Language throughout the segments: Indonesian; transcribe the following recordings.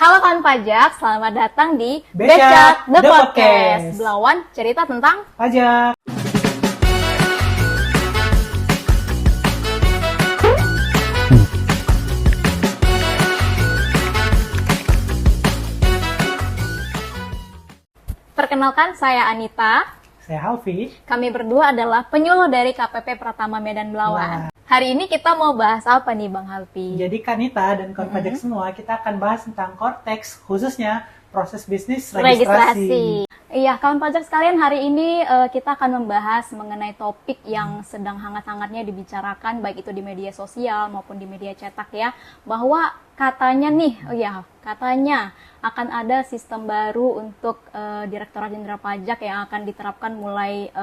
Halo kawan pajak, selamat datang di Becak The The Podcast. Podcast. Belawan cerita tentang Pajak. Perkenalkan, saya Anita. Saya Halfi. Kami berdua adalah penyuluh dari KPP Pratama Medan Belawan. Hari ini kita mau bahas apa nih Bang Halfi? Jadi Kanita dan kawan pajak semua, kita akan bahas tentang Cortex, khususnya proses bisnis registrasi. Iya, kawan pajak sekalian, hari ini kita akan membahas mengenai topik yang sedang hangat-hangatnya dibicarakan, baik itu di media sosial maupun di media cetak ya, bahwa katanya nih, katanya akan ada sistem baru untuk Direktorat Jenderal Pajak yang akan diterapkan mulai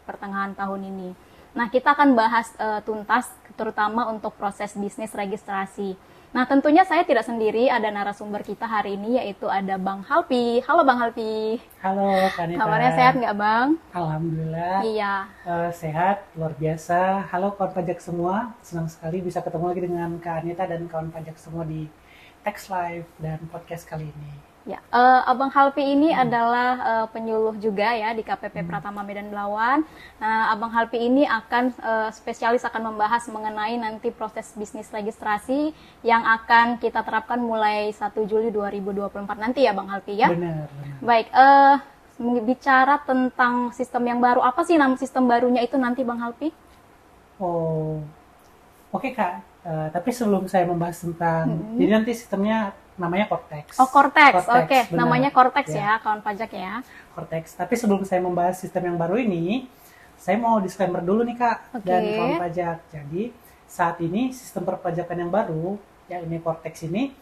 pertengahan tahun ini. Nah, kita akan bahas tuntas, terutama untuk proses bisnis registrasi. Nah, tentunya saya tidak sendiri, ada narasumber kita hari ini, yaitu ada Bang Halfi. Halo Bang Halfi. Halo Kanita. Kabarnya sehat nggak Bang? Alhamdulillah. Iya. Sehat, luar biasa. Halo kawan pajak semua, senang sekali bisa ketemu lagi dengan Kak Anita dan kawan pajak semua di Tax Live dan podcast kali ini. Ya, Abang Halfi ini adalah penyuluh juga ya di KPP Pratama Medan Belawan. Nah, Abang Halfi ini akan spesialis akan membahas mengenai nanti proses bisnis registrasi yang akan kita terapkan mulai 1 Juli 2024 nanti ya Bang Halfi ya. Benar. Baik, bicara tentang sistem yang baru, apa sih nama sistem barunya itu nanti Bang Halfi? Oh, oke Kak. Tapi sebelum saya membahas tentang, jadi nanti sistemnya namanya Cortex. Oh, Cortex. Oke, benar. namanya Cortex ya, kawan pajak ya. Cortex. Tapi sebelum saya membahas sistem yang baru ini, saya mau disclaimer dulu nih Kak dan kawan pajak. Jadi saat ini sistem perpajakan yang baru, ya ini Cortex ini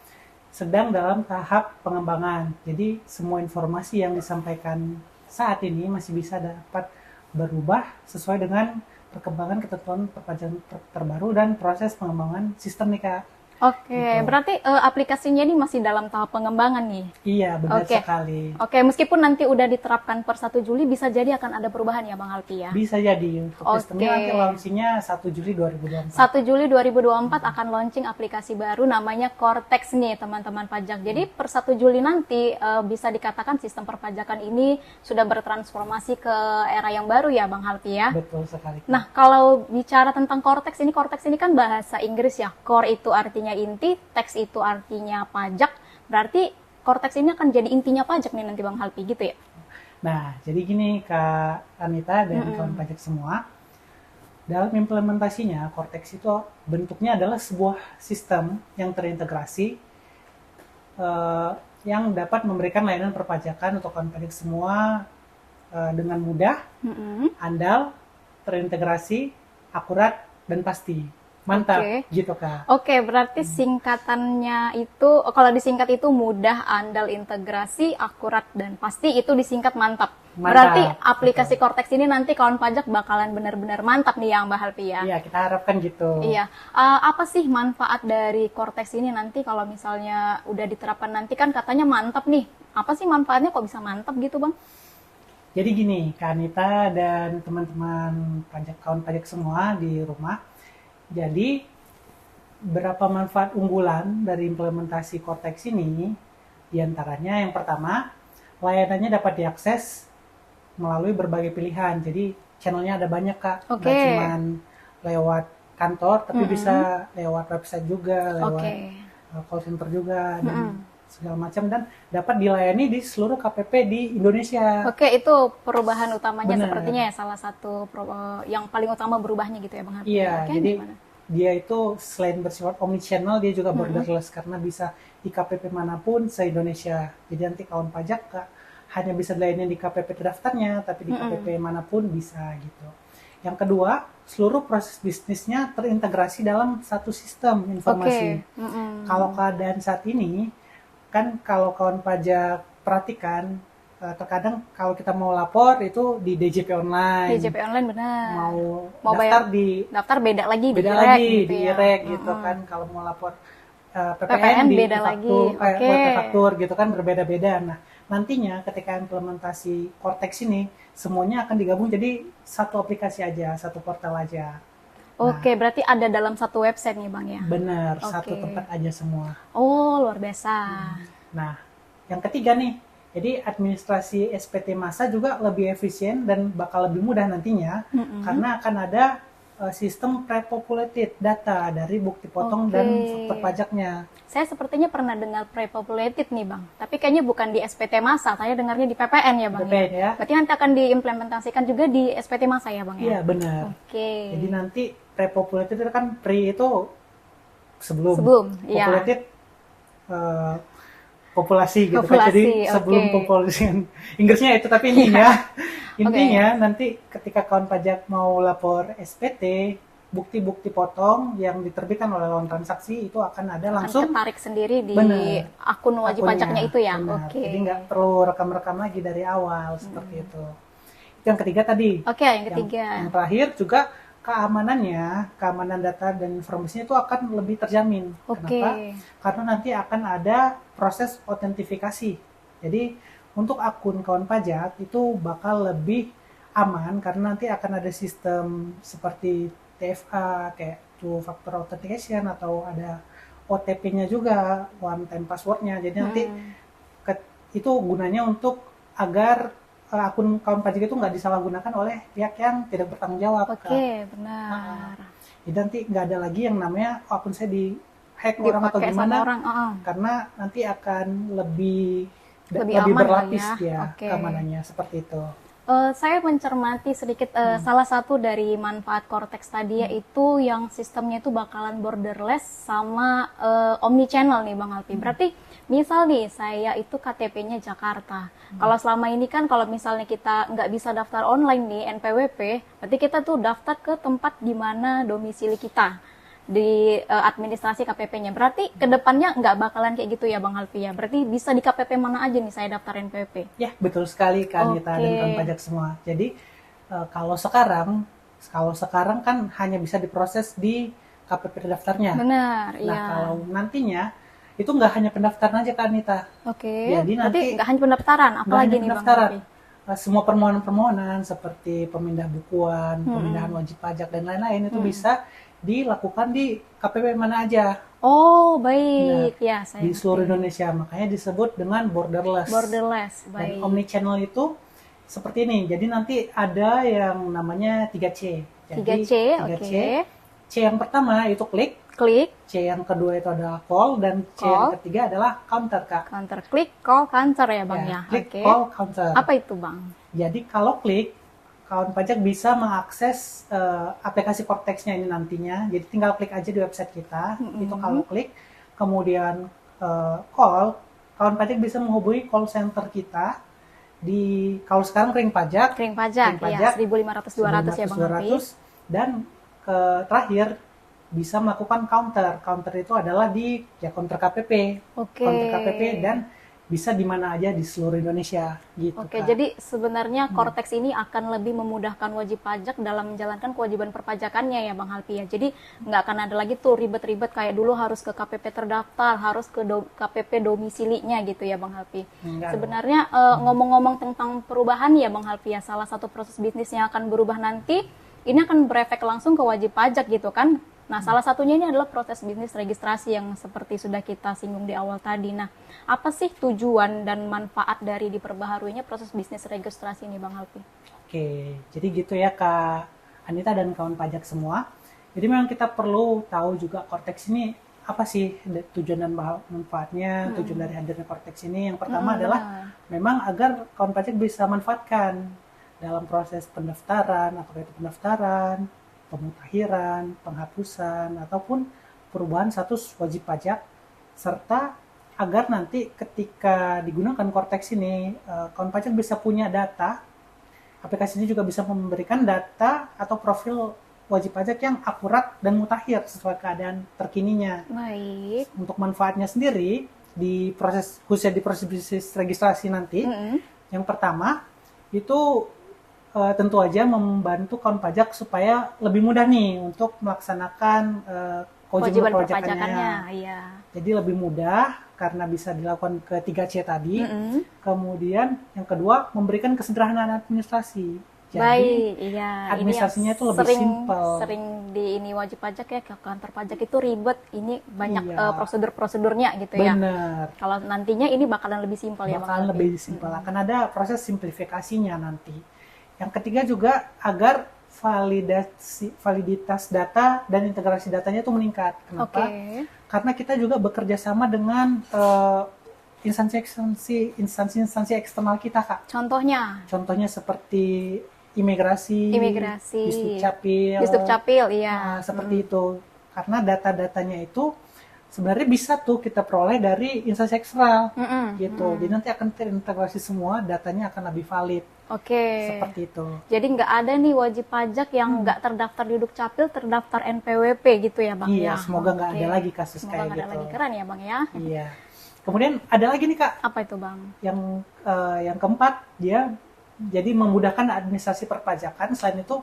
sedang dalam tahap pengembangan. Jadi semua informasi yang disampaikan saat ini masih bisa dapat berubah sesuai dengan perkembangan ketentuan perpajakan terbaru dan proses pengembangan sistem nih Kak. Oke, Gitu. berarti aplikasinya ini masih dalam tahap pengembangan nih? Iya, benar Oke. sekali. Oke, meskipun nanti udah diterapkan per 1 Juli, bisa jadi akan ada perubahan ya Bang Halfi ya? Bisa jadi untuk sistemnya nanti launchingnya 1 Juli 2024. 1 Juli 2024 akan launching aplikasi baru namanya Cortex nih teman-teman pajak. Jadi per 1 Juli nanti bisa dikatakan sistem perpajakan ini sudah bertransformasi ke era yang baru ya Bang Halfi ya? Betul sekali. Nah, kalau bicara tentang Cortex ini kan bahasa Inggris ya. Core itu artinya inti, tax itu artinya pajak. Berarti Cortex ini akan jadi intinya pajak nih nanti Bang Halfi gitu ya? Nah, jadi gini Kak Anita dan kawan pajak semua, dalam implementasinya Cortex itu bentuknya adalah sebuah sistem yang terintegrasi yang dapat memberikan layanan perpajakan untuk kawan pajak semua dengan mudah, andal, terintegrasi, akurat, dan pasti. Mantap, gitu Kak. Oke, berarti singkatannya itu, kalau disingkat itu mudah, andal, integrasi, akurat, dan pasti itu disingkat mantap. Berarti aplikasi Cortex ini nanti kawan pajak bakalan benar-benar mantap nih ya Mbak Halfi ya? Iya, kita harapkan gitu. Iya. Apa sih manfaat dari Cortex ini nanti kalau misalnya udah diterapkan nanti kan katanya mantap nih. Apa sih manfaatnya kok bisa mantap gitu Bang? Jadi gini, Kak Anita dan teman-teman kawan pajak semua di rumah, jadi, berapa manfaat unggulan dari implementasi Cortex ini? Di antaranya yang pertama, layanannya dapat diakses melalui berbagai pilihan. Jadi, channelnya ada banyak Kak. Nggak cuma lewat kantor, tapi bisa lewat website juga, lewat call center juga, dan segala macam. Dan dapat dilayani di seluruh KPP di Indonesia. Oke, itu perubahan utamanya sepertinya ya, salah satu yang paling utama berubahnya gitu ya Bang Halfi. Iya, jadi dia itu selain bersifat omnichannel, dia juga borderless karena bisa di KPP manapun se-Indonesia. Jadi nanti kawan pajak hanya bisa dilayani di KPP terdaftarnya, tapi di KPP manapun bisa gitu. Yang kedua, seluruh proses bisnisnya terintegrasi dalam satu sistem informasi. Kalau keadaan saat ini, kan kalau kawan pajak perhatikan, terkadang kalau kita mau lapor itu di DJP online. DJP online benar. Mau daftar daftar beda lagi di IREK gitu kan. Kalau mau lapor PPN beda lagi. Faktur gitu kan, berbeda-beda. Nah, nantinya ketika implementasi Cortex ini semuanya akan digabung jadi satu aplikasi aja, satu portal aja. Oke, berarti ada dalam satu website nih Bang ya? Benar, satu tempat aja semua. Oh, luar biasa. Nah, yang ketiga nih, jadi administrasi SPT masa juga lebih efisien dan bakal lebih mudah nantinya karena akan ada sistem pre-populated data dari bukti potong dan faktur pajaknya. Saya sepertinya pernah dengar pre-populated nih Bang, tapi kayaknya bukan di SPT masa, saya dengarnya di PPN ya Bang. PPN ya. Berarti nanti akan diimplementasikan juga di SPT masa ya Bang ya? Iya benar. Oke. Jadi nanti pre-populated itu kan pre itu sebelum iya. populated populasi gitu kan. Jadi sebelum populasi. Inggrisnya itu tapi intinya nanti ketika kawan pajak mau lapor SPT, bukti-bukti potong yang diterbitkan oleh lawan transaksi itu akan ada langsung ketarik sendiri di akun wajib pajaknya itu ya. Oke. Jadi nggak perlu rekam-rekam lagi dari awal seperti itu. Itu yang ketiga tadi. Oke, yang ketiga. Yang terakhir juga keamanan data dan informasinya itu akan lebih terjamin. Kenapa? Karena nanti akan ada proses autentifikasi. Jadi untuk akun kawan pajak itu bakal lebih aman karena nanti akan ada sistem seperti TFA kayak two factor authentication atau ada OTP-nya juga, one time password-nya. Jadi nanti itu gunanya untuk agar akun kawan pajak itu nggak disalahgunakan oleh pihak yang tidak bertanggung jawab. Oke, benar. Jadi nanti nggak ada lagi yang namanya akun saya di-hack orang atau gimana, karena nanti akan lebih berlapis ya keamanannya seperti itu. Saya mencermati sedikit salah satu dari manfaat Cortex tadi yaitu yang sistemnya itu bakalan borderless sama omnichannel nih Bang Alpi. Berarti misal nih saya itu KTP-nya Jakarta. Kalau selama ini kan kalau misalnya kita nggak bisa daftar online nih NPWP, berarti kita tuh daftar ke tempat di mana domisili kita di administrasi KPP-nya. Berarti kedepannya nggak bakalan kayak gitu ya Bang Alfi ya? Berarti bisa di KPP mana aja nih saya daftar NPWP? Ya betul sekali Kak Anita dan kawan pajak semua. Jadi kalau sekarang kan hanya bisa diproses di KPP terdaftarnya. Benar, nah, kalau nantinya itu nggak hanya pendaftaran aja Kak Anita. Jadi nanti nggak hanya pendaftaran, apalagi nih Bang Alfi? Semua permohonan-permohonan seperti pemindah bukuan, pemindahan wajib pajak dan lain-lain itu bisa dilakukan di KPP mana aja. Oh, baik. Ya, saya di seluruh Indonesia. Makanya disebut dengan borderless. Borderless, baik. Dan omnichannel itu seperti ini. Jadi nanti ada yang namanya 3C. Jadi 3C, oke. C yang pertama itu klik. C yang kedua itu adalah call. Dan C yang ketiga adalah counter, Kak. Counter, klik, call, counter ya, Bang ya? Klik, call, counter. Apa itu, Bang? Jadi kalau klik, kawan pajak bisa mengakses aplikasi Cortex-nya ini nantinya. Jadi tinggal klik aja di website kita. Itu kalau klik. Kemudian call, kawan pajak bisa menghubungi call center kita di kalau sekarang ring pajak ya 1.500-200 ya Bang Alfi. Dan terakhir bisa melakukan counter itu adalah di counter KPP. Counter KPP dan bisa di mana aja di seluruh Indonesia gitu. Jadi sebenarnya Cortex ini akan lebih memudahkan wajib pajak dalam menjalankan kewajiban perpajakannya ya Bang Alfi ya. Jadi nggak akan ada lagi tuh ribet-ribet kayak dulu harus ke KPP terdaftar, harus ke KPP domisilinya gitu ya Bang Alfi. Sebenarnya ngomong-ngomong tentang perubahan ya Bang Alfi ya, salah satu proses bisnis yang akan berubah nanti ini akan berefek langsung ke wajib pajak gitu kan. Nah, salah satunya ini adalah proses bisnis registrasi yang seperti sudah kita singgung di awal tadi. Nah, apa sih tujuan dan manfaat dari diperbaharuinya proses bisnis registrasi ini, Bang Alfi? Oke, jadi gitu ya Kak Anita dan kawan pajak semua. Jadi memang kita perlu tahu juga Cortex ini apa sih tujuan dan manfaatnya, tujuan dari hadirnya Cortex ini. Yang pertama adalah memang agar kawan pajak bisa manfaatkan dalam proses pendaftaran, apakah itu pendaftaran, pemutakhiran, penghapusan, ataupun perubahan status wajib pajak, serta agar nanti ketika digunakan Cortex ini, kawan pajak bisa punya data, aplikasi ini juga bisa memberikan data atau profil wajib pajak yang akurat dan mutakhir sesuai keadaan terkininya. Baik. Untuk manfaatnya sendiri, khususnya di proses bisnis registrasi nanti, yang pertama, itu tentu aja membantu kawan pajak supaya lebih mudah nih untuk melaksanakan kewajiban perpajakannya. Iya. Jadi lebih mudah karena bisa dilakukan ke 3C tadi. Kemudian yang kedua memberikan kesederhanaan administrasi. Jadi administrasinya itu lebih simpel. Sering di ini wajib pajak ya, ke kantor pajak itu ribet, ini banyak Iya. prosedur-prosedurnya gitu ya. Bener. Kalau nantinya ini bakalan lebih simpel ya Bang. Bakalan lebih simpel. Akan ada proses simplifikasinya nanti. Yang ketiga juga agar validitas data dan integrasi datanya itu meningkat. Kenapa? Oke. Karena kita juga bekerja sama dengan instansi eksternal kita, Kak. Contohnya Contohnya seperti imigrasi, Disdukcapil, iya. Nah, seperti itu. Karena data-datanya itu sebenarnya bisa tuh kita peroleh dari instansi eksternal gitu. Jadi nanti akan terintegrasi semua, datanya akan lebih valid. Oke. Seperti itu. Jadi nggak ada nih wajib pajak yang nggak terdaftar di Dukcapil, terdaftar NPWP gitu ya Bang Iya, ya. semoga nggak Oke. ada lagi kasus Semoga kayak nggak ada gitu. lagi, keren ya Bang ya. Iya. Kemudian ada lagi nih Kak, Apa itu Bang? yang keempat, dia jadi memudahkan administrasi perpajakan. Selain itu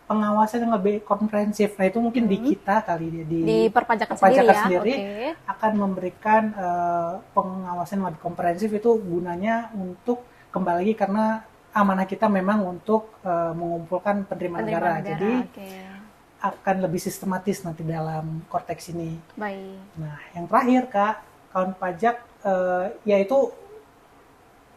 pengawasan yang lebih komprehensif. Nah itu mungkin di kita kali dia Di perpajakan sendiri ya. Oke. akan memberikan pengawasan yang lebih komprehensif. Itu gunanya untuk kembali lagi karena amanah kita memang untuk mengumpulkan penerimaan negara. Jadi Oke. akan lebih sistematis nanti dalam konteks ini. Baik. Nah yang terakhir Kak, kawan pajak yaitu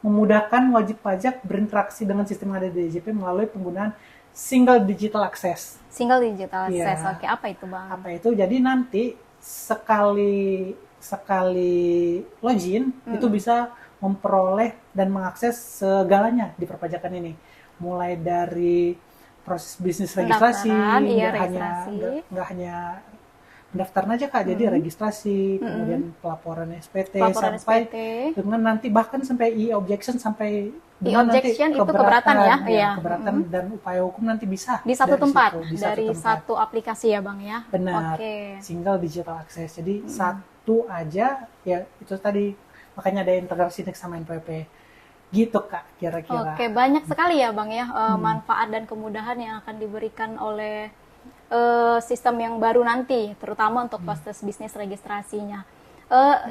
memudahkan wajib pajak berinteraksi dengan sistem yang ada di DJP melalui penggunaan single digital access. Single digital access. Iya. Oke, apa itu Bang? Apa itu? Jadi nanti sekali login itu bisa memperoleh dan mengakses segalanya di perpajakan ini. Mulai dari proses bisnis registrasi, Pendaftaran, iya, nggak registrasi. nggak hanya pendaftaran aja Kak, jadi registrasi, kemudian pelaporan SPT, Pelaporan sampai SPT. dengan nanti bahkan sampai e-objection, sampai dengan nanti E-objection itu keberatan ya? Iya. keberatan dan upaya hukum nanti bisa Di satu dari tempat, situ, di dari tempat. satu aplikasi ya Bang ya. Benar. Oke. Single digital access. Jadi satu aja ya itu tadi, makanya ada integrasi sama NPWP. Gitu Kak kira-kira. Oke, banyak sekali ya Bang ya manfaat dan kemudahan yang akan diberikan oleh sistem yang baru nanti, terutama untuk proses bisnis registrasinya.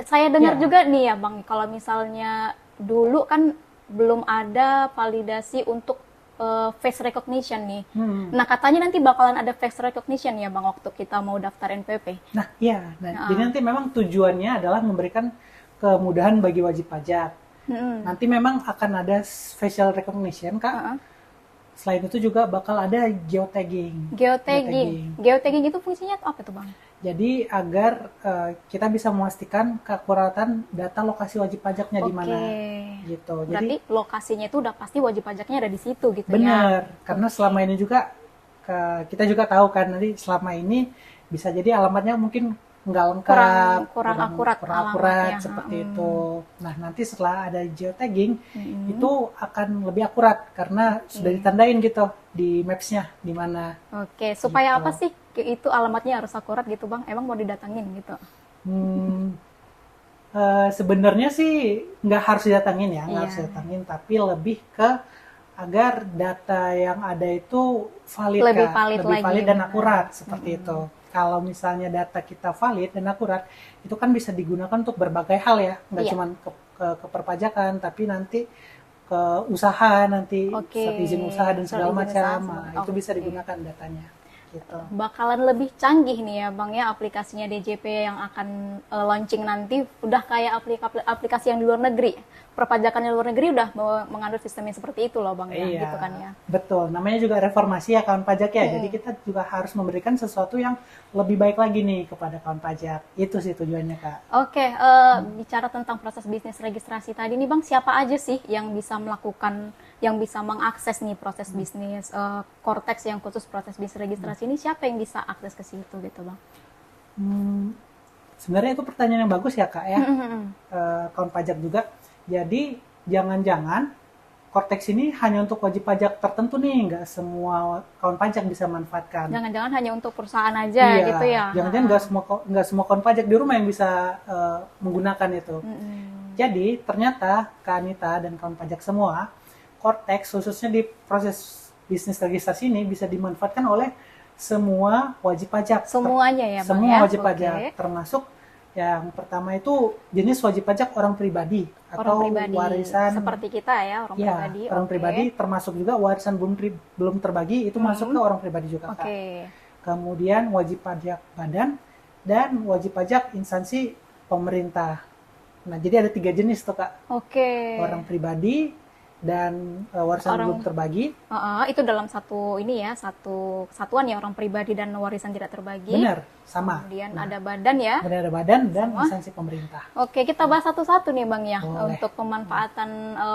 Saya dengar Ya. juga nih ya Bang, kalau misalnya dulu kan belum ada validasi untuk face recognition nih. Nah katanya nanti bakalan ada face recognition ya Bang waktu kita mau daftar NPWP. Nah, iya. Nah, jadi nanti memang tujuannya adalah memberikan kemudahan bagi wajib pajak. Nanti memang akan ada facial recognition, Kak. Selain itu juga bakal ada geotagging. Geotagging itu fungsinya apa tuh Bang? Jadi agar kita bisa memastikan keakuratan data lokasi wajib pajaknya di mana. Gitu. Berarti lokasinya itu udah pasti wajib pajaknya ada di situ gitu ya? Benar, karena selama ini juga kita juga tahu kan, nanti selama ini bisa jadi alamatnya mungkin nggak lengkap, kurang akurat alamatnya. seperti itu. Nah nanti setelah ada geotagging itu akan lebih akurat karena sudah ditandain gitu di maps-nya di mana. Oke, supaya Gitu. apa sih itu alamatnya harus akurat gitu Bang? Emang mau didatangin gitu? Sebenarnya sih nggak harus didatangin ya, nggak Iya. harus didatangin, tapi lebih ke agar data yang ada itu valid, Lebih Kak. valid lebih lagi, valid dan benar. akurat seperti itu. Kalau misalnya data kita valid dan akurat, itu kan bisa digunakan untuk berbagai hal ya, nggak Iya. cuma ke perpajakan, tapi nanti ke usaha nanti, Oke. surat izin usaha dan segala Surat izin macam. usaha, Nah, itu bisa oke. digunakan datanya. Gitu. Bakalan lebih canggih nih ya Bang ya aplikasinya DJP yang akan launching nanti, udah kayak aplikasi yang di luar negeri. Perpajakan di luar negeri udah mengandung sistem yang seperti itu loh Bang ya, Iya, gitu kan ya. betul. Namanya juga reformasi ya kawan pajak ya. Jadi kita juga harus memberikan sesuatu yang lebih baik lagi nih kepada kawan pajak. Itu sih tujuannya Kak. Oke, bicara tentang proses bisnis registrasi tadi nih Bang, siapa aja sih yang bisa melakukan, yang bisa mengakses nih proses bisnis Cortex yang khusus proses bisnis registrasi ini, siapa yang bisa akses ke situ gitu Bang? Sebenarnya itu pertanyaan yang bagus ya Kak ya. Kawan pajak juga. Jadi jangan-jangan Cortex ini hanya untuk wajib pajak tertentu nih, nggak semua kawan pajak bisa manfaatkan. Jangan-jangan hanya untuk perusahaan aja gitu ya? Jangan-jangan nggak semua kawan pajak di rumah yang bisa menggunakan itu. Jadi ternyata Kak Anita dan kawan pajak semua, Cortex khususnya di proses bisnis registrasi ini bisa dimanfaatkan oleh semua wajib pajak. Semuanya ya Bang Semua ya? wajib Oke. pajak, termasuk yang pertama itu jenis wajib pajak orang pribadi atau Orang pribadi, warisan. seperti kita ya, orang Ya, pribadi. orang Oke. pribadi, termasuk juga warisan belum terbagi itu masuk ke orang pribadi juga Kak. Oke. kemudian wajib pajak badan, dan wajib pajak instansi pemerintah. Nah, jadi ada 3 jenis tuh Kak. Oke. Orang pribadi dan warisan Orang- belum terbagi. Itu dalam satu ini ya, satu kesatuan ya, orang pribadi dan warisan tidak terbagi. Benar, sama. Kemudian Nah, ada badan ya. ada badan dan Sama. instansi pemerintah. Oke, kita bahas satu-satu nih Bang ya. Boleh. Untuk pemanfaatan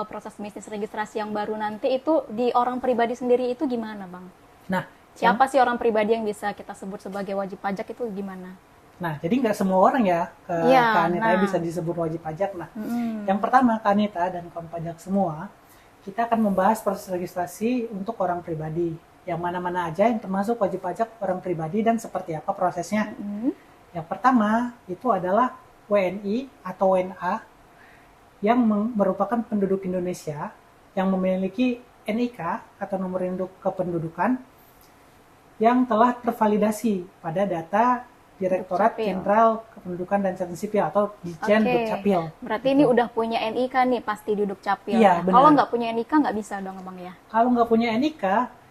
proses bisnis registrasi yang baru nanti itu di orang pribadi sendiri itu gimana Bang? Nah, Siapa sih orang pribadi yang bisa kita sebut sebagai wajib pajak itu gimana? jadi nggak semua orang ya, Iya, Kak Anita nah. bisa disebut wajib pajak. Nah, Mm-mm. yang pertama Kak Anita dan kawan pajak semua, kita akan membahas proses registrasi untuk orang pribadi. Yang mana-mana aja yang termasuk wajib pajak orang pribadi dan seperti apa prosesnya. Mm-mm. Yang pertama itu adalah WNI atau WNA yang merupakan penduduk Indonesia yang memiliki NIK atau nomor induk kependudukan yang telah tervalidasi pada data Direktorat Dukcapil. Jenderal Kependudukan dan Catatan Sipil atau Ditjen Oke. Dukcapil. Berarti ini udah punya NIK nih pasti di Dukcapil. Iya, ya? benar. Kalau nggak punya NIK nggak bisa dong Bang ya? Kalau nggak punya NIK,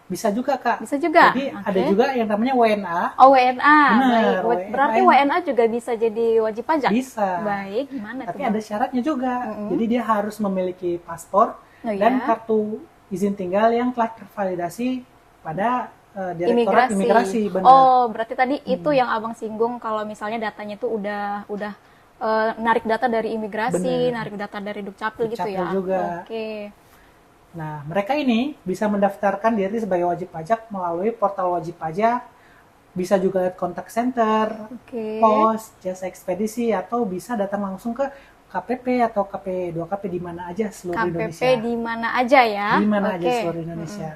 bisa juga Kak. Bisa juga? Jadi Oke. ada juga yang namanya WNA. Oh WNA, Benar, baik. Berarti WNA. WNA juga bisa jadi wajib pajak? Bisa. Baik, gimana Tapi tuh Bang? ada syaratnya juga. Mm-mm. Jadi dia harus memiliki paspor Oh, dan ya? kartu izin tinggal yang telah tervalidasi pada Direktorat Imigrasi. Benar. Oh, berarti tadi itu yang Abang singgung kalau misalnya datanya itu udah narik data dari imigrasi, Benar. narik data dari Dukcapil gitu Dukcapil ya. juga. Oke. Nah, mereka ini bisa mendaftarkan diri sebagai wajib pajak melalui portal wajib pajak, bisa juga lewat kontak center, Oke. pos, jasa ekspedisi, atau bisa datang langsung ke KPP atau KP2KP di mana aja seluruh KPP Indonesia. di mana aja ya? Di mana aja Oke. seluruh Indonesia.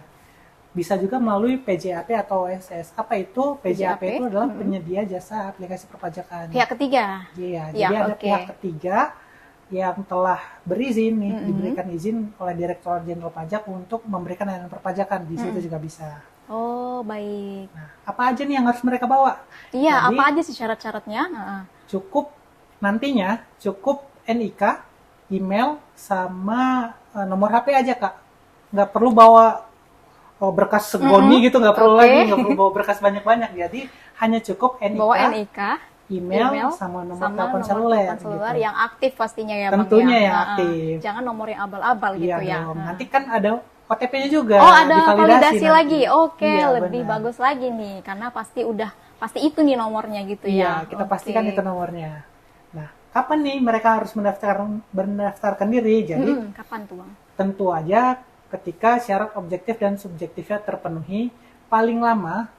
Bisa juga melalui PJAP atau SS. Apa itu? PJAP PJAP? itu adalah penyedia jasa aplikasi perpajakan. Pihak ketiga. Iya, Ya, jadi ada oke. pihak ketiga yang telah berizin nih, diberikan izin oleh Direktorat Jenderal Pajak untuk memberikan layanan perpajakan. Di situ juga bisa. Oh, baik. Nah, apa aja nih yang harus mereka bawa? Iya, Jadi, apa aja sih syarat-syaratnya? Heeh. Nantinya cukup NIK, email, sama nomor HP aja Kak. Nggak perlu bawa berkas segoni gitu, nggak perlu Oke. lagi, nggak perlu bawa berkas banyak-banyak. Jadi hanya cukup NIK, Bawa NIK, email, sama nomor telepon nomor seluler. telepon seluler gitu. yang aktif pastinya ya Bang Tentunya ya. yang Heeh. aktif. Jangan nomor yang abal-abal Iya gitu ya. dong. Heeh. Nanti kan ada OTP-nya juga. Oh, ada divalidasi validasi nanti. lagi. Oke, Iya, lebih benar. bagus lagi nih karena pasti itu nih nomornya gitu Iya, ya. kita Oke. pastikan itu nomornya. Nah, kapan nih mereka harus mendaftarkan diri? Jadi Kapan tuh Bang? tentu aja ketika syarat objektif dan subjektifnya terpenuhi, paling lama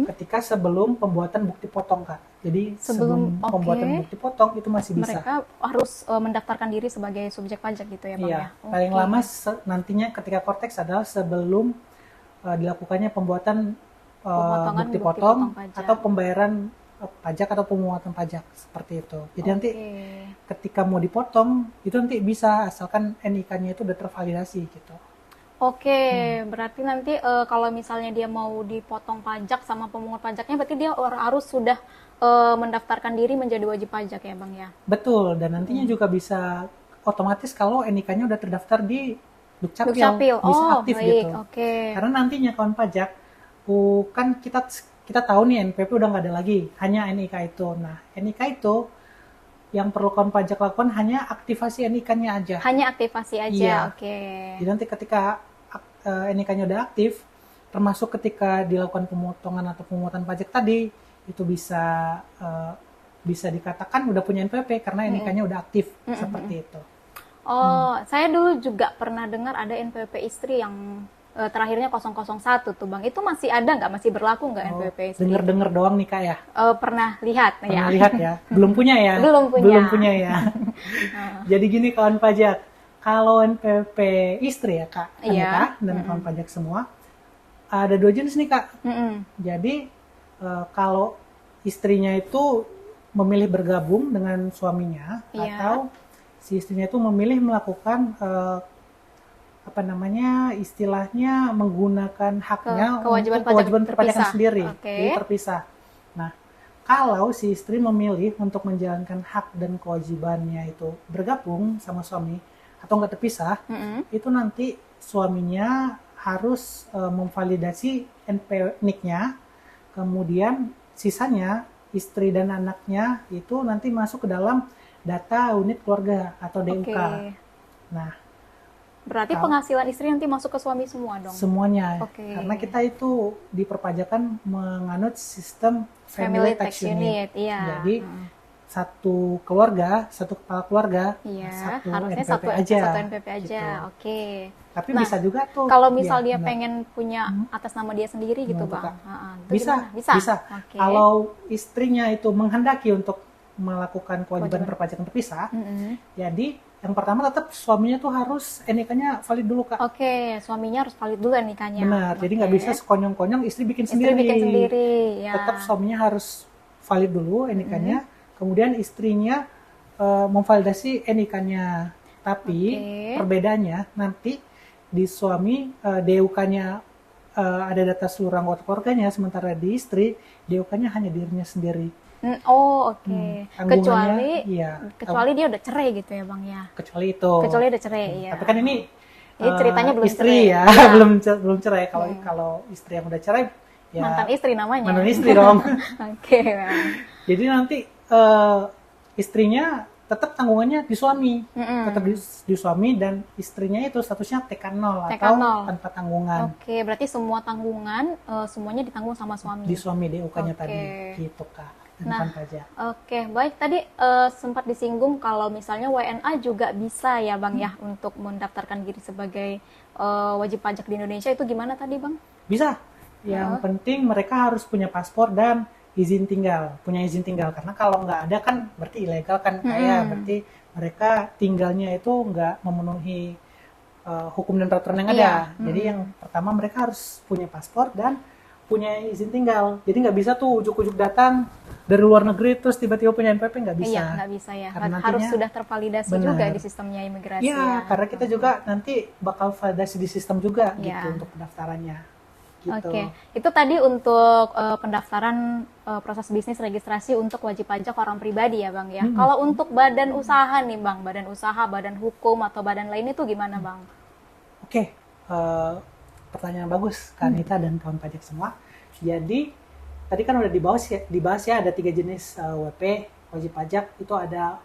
ketika sebelum pembuatan bukti potong Kak. Jadi sebelum oke. pembuatan bukti potong itu masih bisa. Mereka harus mendaftarkan diri sebagai subjek pajak gitu ya Bang Iya, ya. paling Oke. lama nantinya ketika Kortex adalah sebelum dilakukannya pembuatan Pemotongan bukti bukti potong potong pajak. atau pembayaran pajak atau pemungutan pajak seperti itu. Jadi nanti Oke. ketika mau dipotong itu nanti bisa asalkan NIK-nya itu udah tervalidasi gitu. Oke, berarti nanti kalau misalnya dia mau dipotong pajak sama pemungut pajaknya, berarti dia harus sudah mendaftarkan diri menjadi wajib pajak ya Bang ya? Betul, dan nantinya juga bisa otomatis kalau NIK-nya udah terdaftar di Dukcapil, Dukcapil. bisa Oh, aktif baik. gitu. Oke. Karena nantinya kawan pajak, kan kita tahu nih NPP udah nggak ada lagi, hanya NIK itu. Nah, NIK itu yang perlu kawan pajak lakukan hanya aktivasi NIK-nya aja. Hanya aktivasi aja. Iya. Oke. Jadi nanti ketika NIK-nya udah aktif, termasuk ketika dilakukan pemotongan atau pemungutan pajak tadi, itu bisa dikatakan udah punya NPP karena NIK-nya udah aktif seperti itu. Oh, saya dulu juga pernah dengar ada NPWP istri yang terakhirnya 001 tuh Bang. Itu masih ada nggak? Masih berlaku nggak NPWP istri? Dengar-dengar doang nih Kak ya. Pernah lihat Pernah ya? lihat ya. Belum punya ya? Belum punya. Belum punya ya. Jadi gini kawan pajak, kalau NPWP istri ya Kak, Iya. Anita dan kawan pajak semua, ada 2 jenis nih Kak. Mm-mm. Jadi kalau istrinya itu memilih bergabung dengan suaminya, Iya. atau si istrinya itu memilih melakukan istilahnya menggunakan haknya kewajiban untuk kewajiban pajak perpajakan terpisah. sendiri, Oke. jadi terpisah. Nah, kalau si istri memilih untuk menjalankan hak dan kewajibannya itu bergabung sama suami atau nggak terpisah, Mm-mm. itu nanti suaminya harus memvalidasi NIK-nya Kemudian sisanya istri dan anaknya itu nanti masuk ke dalam data unit keluarga atau DUK. Oke. Nah, Berarti penghasilan istri nanti masuk ke suami semua dong? semuanya. Oke. Karena kita itu di perpajakan menganut sistem Family Tax Unit. Iya. Jadi satu keluarga, satu kepala keluarga, Iya, satu harusnya NPP satu aja. satu NPP aja. Gitu. Oke. Tapi Nah, bisa juga tuh. Kalau misal ya, dia benar. pengen punya atas nama dia sendiri gitu, Betul, Bang. Kak. Itu Bisa, gimana? Bisa. bisa. Oke. Kalau istrinya itu menghendaki untuk melakukan kewajiban perpajakan terpisah, Mm-mm. jadi yang pertama tetap suaminya tuh harus NIK-nya valid dulu, Kak. Oke, suaminya harus valid dulu nikahnya. Benar, jadi nggak Oke. bisa sekonyong-konyong istri bikin Istri sendiri. bikin sendiri, ya. Tetap suaminya harus valid dulu NIK-nya, kemudian istrinya memvalidasi NIK-nya. Tapi Oke. perbedaannya nanti di suami DUK-nya ada data seluruh anggota keluarganya, sementara di istri DUK-nya hanya dirinya sendiri. Oh, oke. Tanggungannya, iya, Kecuali dia udah cerai gitu ya, Bang ya. kecuali itu. Kecuali udah cerai, ya. Tapi kan ini ceritanya belum istri cerai. ya, Iya. belum cerai. Kalau istri yang udah cerai, ya Mantan istri namanya. mantan istri dong. Oke, Bang. Jadi nanti istrinya tetap tanggungannya di suami, tetap di suami, dan istrinya itu statusnya TK0 atau TK0. tanpa tanggungan. Oke, berarti semua tanggungan semuanya ditanggung sama suami. Di suami DUK-nya Oke. tadi, gitu Kak. Nah, Pajak. Oke, baik. Tadi sempat disinggung kalau misalnya WNA juga bisa ya, Bang ya, untuk mendaftarkan diri sebagai wajib pajak di Indonesia. Itu gimana tadi, Bang? Bisa. Yang penting mereka harus punya paspor dan izin tinggal, punya izin tinggal. Karena kalau nggak ada kan berarti ilegal kan, kayak berarti mereka tinggalnya itu nggak memenuhi hukum dan peraturan yang ada. Iya. Jadi yang pertama mereka harus punya paspor dan punya izin tinggal. Jadi nggak bisa tuh ujuk-ujuk datang dari luar negeri terus tiba-tiba punya NPP, nggak bisa. Iya, nggak bisa ya. Karena Harus nantinya- sudah tervalidasi Benar. juga di sistemnya imigrasi. Iya, ya. karena kita juga nanti bakal validasi di sistem juga Iya. gitu untuk pendaftarannya. Gitu. Oke, itu tadi untuk pendaftaran proses bisnis registrasi untuk wajib pajak orang pribadi ya, Bang ya. Kalau untuk badan usaha nih, Bang, badan usaha, badan hukum atau badan lain itu gimana, Bang? Oke, pertanyaan bagus Kak Anita dan kawan pajak semua. Jadi tadi kan udah dibahas ya ada 3 jenis WP wajib pajak, itu ada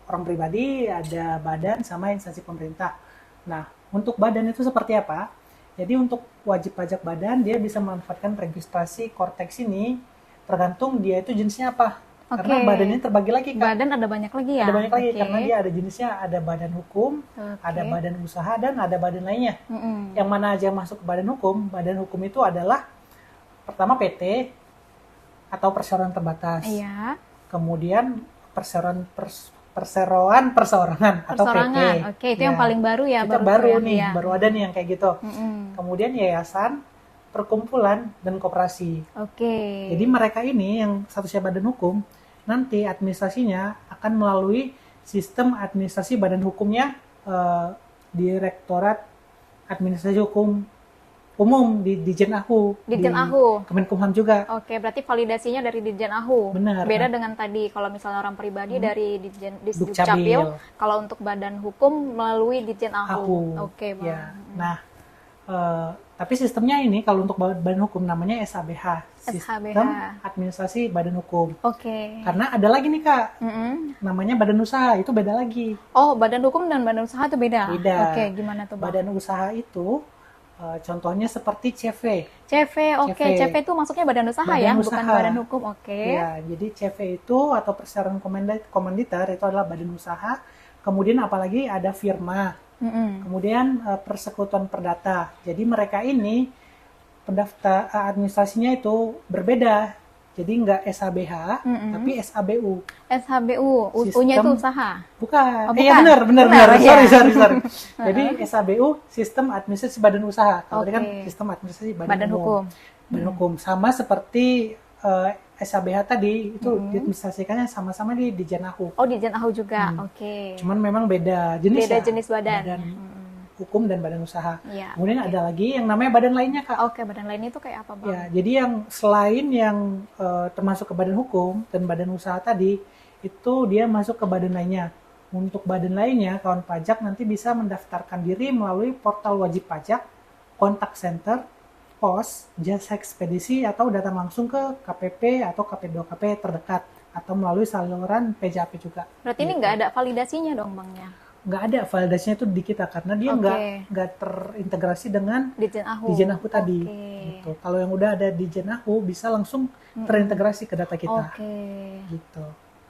orang pribadi, ada badan, sama instansi pemerintah. Nah, untuk badan itu seperti apa? Jadi untuk wajib pajak badan dia bisa memanfaatkan registrasi Cortex ini tergantung dia itu jenisnya apa. Karena Oke. badannya terbagi lagi Kak. Badan ada banyak lagi ya? Ada banyak lagi Oke. karena dia ada jenisnya, ada badan hukum, Oke. ada badan usaha, dan ada badan lainnya. Mm-mm. Yang mana aja masuk ke badan hukum? Badan hukum itu adalah pertama PT atau perseroan terbatas. Iya. Kemudian perseroan perseorangan atau PT. Persorangan. Oke, itu yang Ya. paling baru ya, Itu baru nih, ya. baru ada nih yang kayak gitu. Mm-mm. Kemudian yayasan, perkumpulan, dan koperasi. Oke. Jadi mereka ini yang statusnya badan hukum, nanti administrasinya akan melalui sistem administrasi badan hukumnya Direktorat Administrasi Hukum Umum di Ditjen AHU. Ditjen di AHU. Kemenkumham juga. Oke, berarti validasinya dari Ditjen AHU. Benar. Beda dengan tadi kalau misalnya orang pribadi dari Ditjen Dukcapil. Dukcapil, kalau untuk badan hukum melalui Ditjen AHU. AHU. Oke, Bang. Ya. Nah, tapi sistemnya ini kalau untuk badan hukum namanya SHBH. SHBH. Sistem Administrasi Badan Hukum. Oke. Karena ada lagi nih Kak, Mm-mm. namanya badan usaha, itu beda lagi. Oh, badan hukum dan badan usaha itu beda? Beda. Oke, gimana tuh, Bang? Badan usaha itu contohnya seperti CV. CV, oke. CV. CV itu masuknya badan usaha Badan ya, usaha. bukan badan hukum. Oke. Ya, jadi CV itu atau perseroan komanditer itu adalah badan usaha. Kemudian apalagi ada firma. Mm-mm. Kemudian persekutuan perdata. Jadi mereka ini pendaftar administrasinya itu berbeda. Jadi nggak SHBH, tapi SABU. SHBU, Sistem- U-nya itu usaha. Bukan. Oh, Iya bukan. benar. Benar, ya. Sorry. Jadi SABU sistem administrasi badan usaha. Kalau tadi kan Oke. sistem administrasi Badan badan hukum. Badan hukum sama seperti SHBH tadi itu diadministrasikannya sama-sama di Ditjen AHU. Oh, Ditjen AHU juga. Oke. Cuman memang beda jenis Beda ya. jenis badan. Badan hukum dan badan usaha. Iya. Kemudian ada lagi yang namanya badan lainnya Kak. Oke, badan lainnya itu kayak apa, Bang? Ya, jadi yang selain yang termasuk ke badan hukum dan badan usaha tadi, itu dia masuk ke badan lainnya. Untuk badan lainnya, kawan pajak nanti bisa mendaftarkan diri melalui portal wajib pajak, kontak center, pos, jasa ekspedisi, atau datang langsung ke KPP atau KP2KP terdekat, atau melalui saluran PJAP juga. Berarti ini nggak ada validasinya dong Bang ya? Nggak ada validasinya itu di kita karena dia Oke. nggak terintegrasi dengan Dijen AHU. Dijen AHU tadi. Oke. Gitu. Kalau yang udah ada Dijen AHU bisa langsung terintegrasi ke data kita. Oke. Gitu.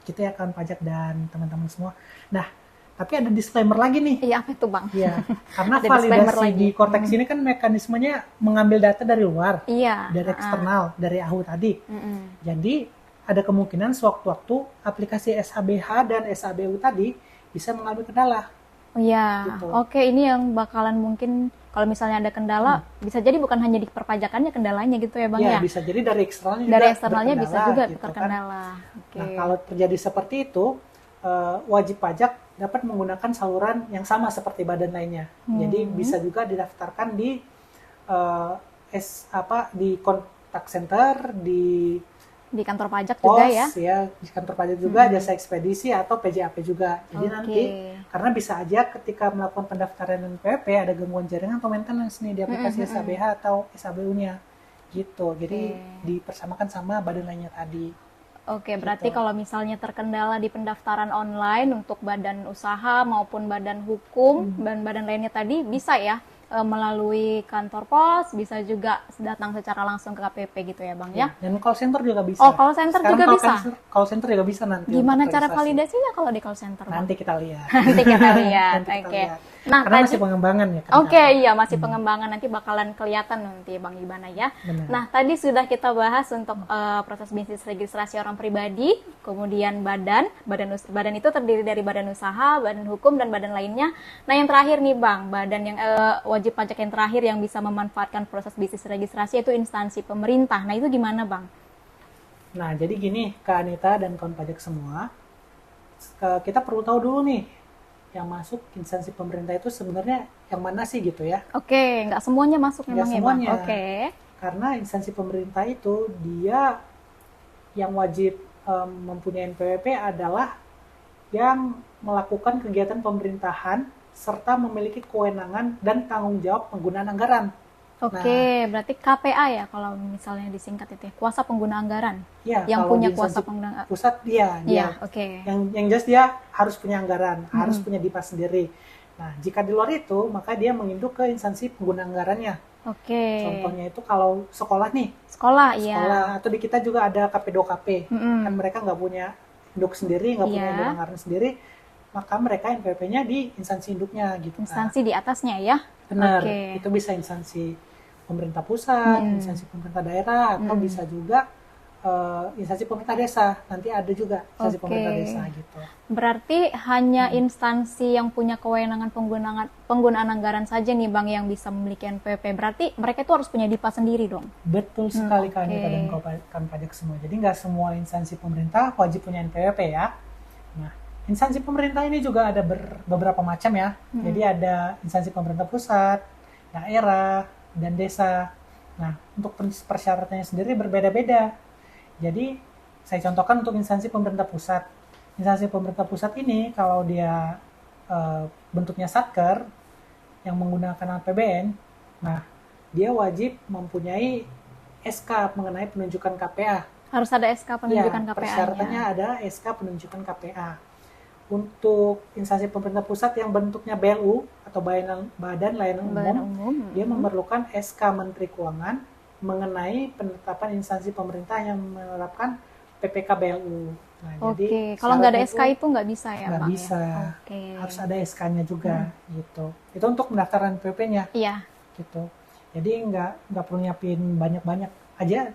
Kita ya akan pajak dan teman-teman semua. Nah, tapi ada disclaimer lagi nih. Iya, apa itu Bang? Ya, karena Ada disclaimer validasi lagi. di Cortex ini kan mekanismenya mengambil data dari luar, Iya. dari eksternal, dari AHU tadi. Mm-mm. Jadi ada kemungkinan sewaktu-waktu aplikasi SHBH dan SHBU tadi bisa mengalami kendala. Oh iya, Gitu. oke, ini yang bakalan mungkin kalau misalnya ada kendala, bisa jadi bukan hanya di perpajakannya kendalanya gitu ya Bang Ya, ya? bisa jadi dari eksternalnya juga Dari eksternalnya bisa berkendala, juga gitu kan. terkendala. Oke. Nah, kalau terjadi seperti itu, wajib pajak dapat menggunakan saluran yang sama seperti badan lainnya. Jadi bisa juga didaftarkan di di kontak center, Di kantor pajak pos, juga ya? di kantor pajak juga, jasa ekspedisi atau PJAP juga. Jadi Oke. nanti karena bisa aja ketika melakukan pendaftaran NPWP ada gangguan jaringan atau maintenance nih di aplikasi SHBH atau SHBU-nya gitu. Jadi dipersamakan sama badan lainnya tadi. Oke, berarti kalau misalnya terkendala di pendaftaran online untuk badan usaha maupun badan hukum dan badan lainnya tadi bisa ya melalui kantor pos, bisa juga datang secara langsung ke KPP gitu ya Bang ya? Dan call center juga bisa. Oh, call center Sekarang juga call bisa? Call center juga bisa nanti. Gimana untuk cara registrasi. validasinya kalau di call center Bang? Nanti kita lihat. Nanti kita lihat. Nanti kita Oke. lihat. Nah, Karena tadi masih pengembangan ya. kan? Oke, iya masih pengembangan, nanti bakalan kelihatan nanti Bang Ibana ya. Benar. Nah, tadi sudah kita bahas untuk proses bisnis registrasi orang pribadi, kemudian badan itu terdiri dari badan usaha, badan hukum dan badan lainnya. Nah, yang terakhir nih Bang, badan yang wajib pajak yang terakhir yang bisa memanfaatkan proses bisnis registrasi yaitu instansi pemerintah. Nah, itu gimana Bang? Nah, jadi gini, Kak Anita dan kawan pajak semua, kita perlu tahu dulu nih, yang masuk instansi pemerintah itu sebenarnya yang mana sih gitu ya. Oke, nggak semuanya masuk Nggak memang ya Bang? semuanya. Oke. Karena instansi pemerintah itu dia yang wajib mempunyai NPWP adalah yang melakukan kegiatan pemerintahan serta memiliki kewenangan dan tanggung jawab penggunaan anggaran. Oke, berarti KPA ya kalau misalnya disingkat itu ya, kuasa pengguna anggaran. Ya, Yang kalau punya di kuasa instansi pengguna pusat dia. Iya, oke. Yang jelas dia harus punya anggaran, harus punya dipas sendiri. Nah, jika di luar itu, maka dia menginduk ke instansi pengguna anggarannya. Oke. Contohnya itu kalau sekolah nih, Sekolah, iya. sekolah atau di kita juga ada KP2KP. Mm-mm. Kan mereka nggak punya induk sendiri, nggak punya Iya. induk anggaran sendiri, maka mereka NPWP-nya di instansi induknya gitu. Kak. Instansi di atasnya ya. Benar, Oke. itu bisa instansi pemerintah pusat, instansi pemerintah daerah, atau bisa juga instansi pemerintah desa. Nanti ada juga instansi Oke. pemerintah desa gitu. Berarti hanya instansi yang punya kewenangan penggunaan anggaran saja nih Bang yang bisa memiliki NPWP. Berarti mereka itu harus punya DIPA sendiri dong. Betul sekali Kak Anita oke. dan kawan pajak semua. Jadi nggak semua instansi pemerintah wajib punya NPWP ya. Nah, instansi pemerintah ini juga ada beberapa macam ya. Jadi ada instansi pemerintah pusat, daerah, dan desa. Nah, untuk persyaratannya sendiri berbeda-beda. Jadi, saya contohkan untuk instansi pemerintah pusat. Instansi pemerintah pusat ini, kalau dia bentuknya satker, yang menggunakan APBN, nah, dia wajib mempunyai SK mengenai penunjukan KPA. Harus ada SK penunjukan KPA-nya. Persyaratannya ada SK penunjukan KPA. Untuk instansi pemerintah pusat yang bentuknya BLU atau Badan Layanan Umum, dia memerlukan SK Menteri Keuangan mengenai penetapan instansi pemerintah yang menerapkan PPK BLU. Nah, Oke, jadi kalau nggak ada syaratnya SK itu nggak bisa ya nggak Bang? bisa. Ya? Oke. Harus ada SK-nya juga gitu. Itu untuk pendaftaran PP-nya Iya. gitu. Jadi nggak perlu nyiapin banyak-banyak aja.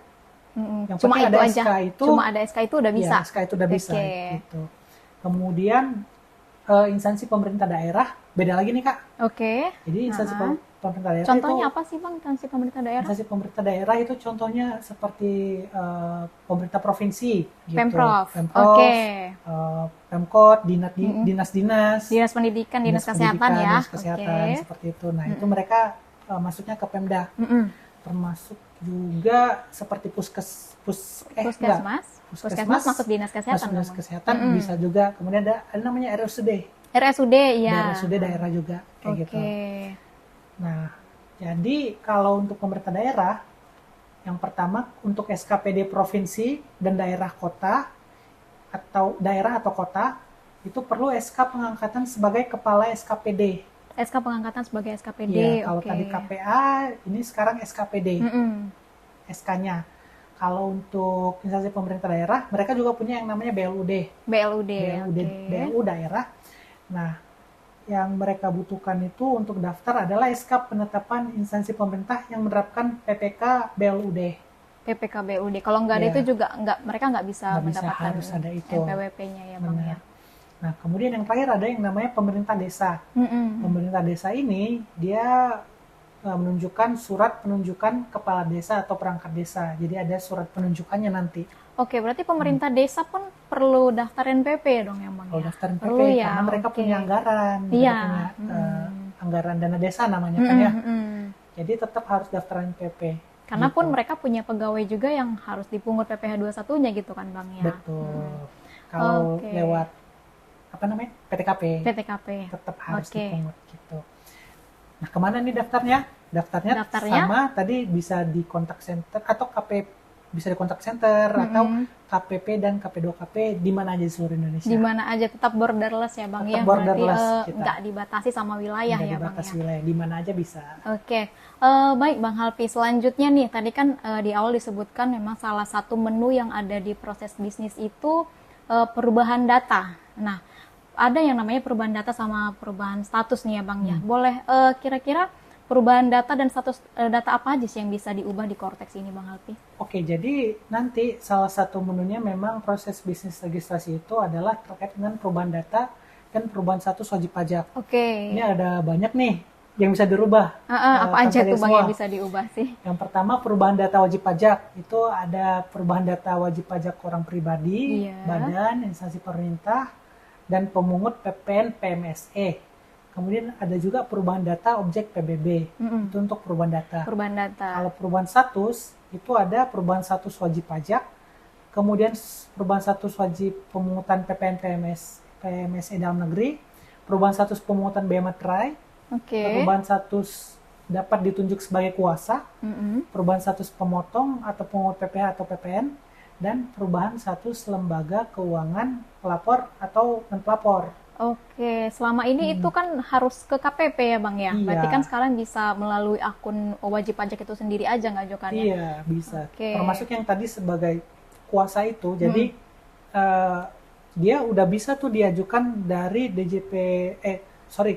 Yang Cuma penting itu ada aja. SK itu. Cuma ada SK itu udah bisa. Ya, SK itu udah bisa Oke. gitu. Kemudian instansi pemerintah daerah beda lagi nih Kak. Oke. Jadi instansi pemerintah daerah Contohnya itu apa sih Bang instansi pemerintah daerah? instansi pemerintah daerah itu contohnya seperti pemerintah provinsi gitu. Pemprov. Pemprov, Oke. Pemkot, dinas-dinas, Dinas Pendidikan, Dinas Kesehatan pendidikan, ya. Dinas kesehatan Oke. seperti itu. Nah, itu mereka masuknya ke Pemda. Mm-mm. Termasuk juga seperti Puskesmas. Puskesmas masuk Dinas Kesehatan. Dinas dong, Bang? kesehatan bisa juga. Kemudian ada namanya RSUD. RSUD ya. RSUD daerah juga kayak Oke. gitu. Nah, jadi kalau untuk pemerintah daerah Yang pertama untuk SKPD provinsi dan daerah atau kota itu perlu SK pengangkatan sebagai kepala SKPD. SK pengangkatan sebagai SKPD. Ya, kalau oke. tadi KPA, ini sekarang SKPD. Mm-mm. SK-nya. Kalau untuk instansi pemerintah daerah, mereka juga punya yang namanya BLUD. BLUD. BLUD, oke. BLU daerah. Nah, yang mereka butuhkan itu untuk daftar adalah SK penetapan instansi pemerintah yang menerapkan PPK BLUD. PPK BLUD. Kalau nggak ada Ya. itu juga mereka nggak bisa Nggak bisa, mendapatkan harus ada itu. NPWP-nya ya Bang ya. Benar. Nah, kemudian yang terakhir ada yang namanya pemerintah desa. Mm-mm. Pemerintah desa ini dia menunjukkan surat penunjukan kepala desa atau perangkat desa. Jadi ada surat penunjukannya nanti. Oke, berarti pemerintah desa pun perlu daftar NPP dong ya Bang Kalau ya? daftar NPP, Perlu ya, karena mereka oke. punya anggaran, mereka Iya. punya anggaran dana desa namanya kan ya. Mm-mm. Jadi tetap harus daftar NPP. Karena pun Gitu. mereka punya pegawai juga yang harus dipungut PPh 21-nya gitu kan Bang ya. Betul. Kalau Oke. lewat apa namanya PTKP, PTKP. tetap harus Oke. dipungut gitu. Nah, kemana nih daftarnya? Daftarnya Daftarnya? sama tadi bisa di kontak center atau bisa di kontak center atau KPP dan KP2KP di mana aja di seluruh Indonesia. Di mana aja tetap borderless ya Bang Tetap ya. borderless Berarti kita. nggak dibatasi sama wilayah Nggak ya Bang dibatas ya. wilayah, di mana aja bisa. Oke, baik Bang Halpi. Selanjutnya nih, tadi kan di awal disebutkan memang salah satu menu yang ada di proses bisnis itu perubahan data. Nah, ada yang namanya perubahan data sama perubahan status nih ya Bang ya. Boleh kira-kira perubahan data dan status data apa aja sih yang bisa diubah di Cortex ini Bang Halpi? Oke, jadi nanti salah satu menunya memang proses bisnis registrasi itu adalah terkait dengan perubahan data dan perubahan status wajib pajak. Oke. Ini ada banyak nih yang bisa dirubah. Apa aja tanpa tuh Bang semua. yang bisa diubah sih? Yang pertama perubahan data wajib pajak. Itu ada perubahan data wajib pajak orang pribadi, Iya. badan, instansi pemerintah, dan pemungut PPN PMSE. Kemudian ada juga perubahan data objek PBB. Itu untuk perubahan data. Perubahan data. Kalau perubahan status, itu ada perubahan status wajib pajak, kemudian perubahan status wajib pemungutan PPN PMSE dalam negeri, perubahan status pemungutan bea materai, Oke. perubahan status dapat ditunjuk sebagai kuasa, perubahan status pemotong atau pemungut PPh atau PPN, dan perubahan status lembaga keuangan pelapor atau non-pelapor. Oke, selama ini itu kan harus ke KPP ya Bang ya? Iya. Berarti kan sekarang bisa melalui akun wajib pajak itu sendiri aja ngajukannya? Iya, bisa. Oke. Termasuk yang tadi sebagai kuasa itu, jadi dia udah bisa tuh diajukan dari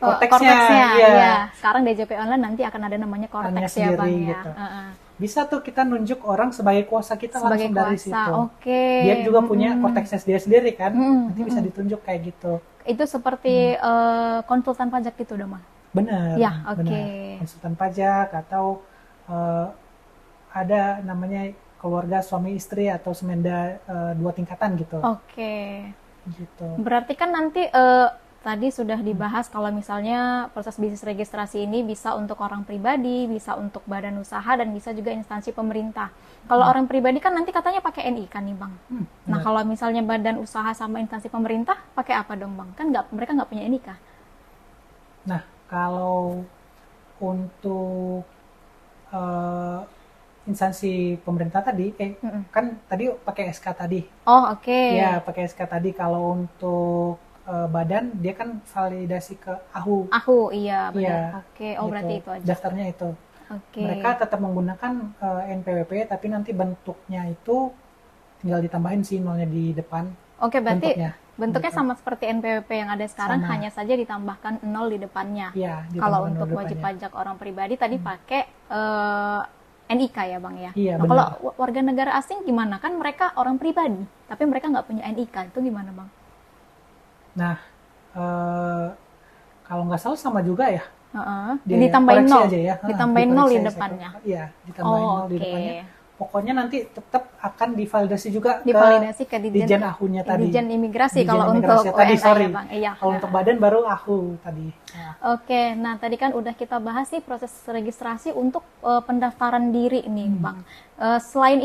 Cortex-nya. Iya. Sekarang DJP online nanti akan ada namanya Cortex Hanya ya Bang sendiri ya? gitu. Heeh. Bisa tuh kita nunjuk orang sebagai kuasa kita Sebagai langsung dari kuasa, situ. oke. Dia juga punya Cortex-nya sendiri kan, nanti bisa ditunjuk kayak gitu. Itu seperti konsultan pajak gitu dong Bang? Benar, Ya, oke. benar. Konsultan pajak atau ada namanya keluarga suami istri atau semenda 2 tingkatan gitu. Oke. Gitu. Berarti kan nanti tadi sudah dibahas kalau misalnya proses bisnis registrasi ini bisa untuk orang pribadi, bisa untuk badan usaha, dan bisa juga instansi pemerintah. Kalau orang pribadi kan nanti katanya pakai NIK nih Bang. Nah kalau misalnya badan usaha sama instansi pemerintah pakai apa dong Bang? Kan mereka nggak punya NIK. Nah, kalau untuk instansi pemerintah tadi, kan tadi pakai SK tadi. Oh oke. Ya, pakai SK tadi. Kalau untuk badan, dia kan validasi ke AHU. Aku iya benar. Iya, Oke. Oh berarti itu aja. Daftarnya itu. Oke. Mereka tetap menggunakan NPWP, tapi nanti bentuknya itu tinggal ditambahin sih nolnya di depan. Oke berarti Gitu. bentuknya sama seperti NPWP yang ada sekarang, Sama. hanya saja ditambahkan 0 di depannya. Iya, Kalau ditambahkan untuk nol wajib depannya. pajak orang pribadi tadi pakai NIK ya Bang ya. Iya, Nah, benar. kalau warga negara asing gimana? Kan mereka orang pribadi, tapi mereka nggak punya NIK. Itu gimana Bang? Nah, kalau nggak salah sama juga ya. Dia Ditambahin koreksi 0. aja ya. Ditambahin Dikoreksi 0 di aja, depannya. Iya, ditambahin Oh, 0 di oke. depannya. Pokoknya nanti tetap akan divalidasi juga Divalidasi ke Dijen AHU-nya tadi. Dijen Imigrasi Dijen kalau Imigrasi untuk tadi, WNA sorry. ya Bang. Iya. Kalau untuk badan baru AHU tadi. Nah, Oke, nah tadi kan udah kita bahas sih proses registrasi untuk pendaftaran diri nih Bang. Selain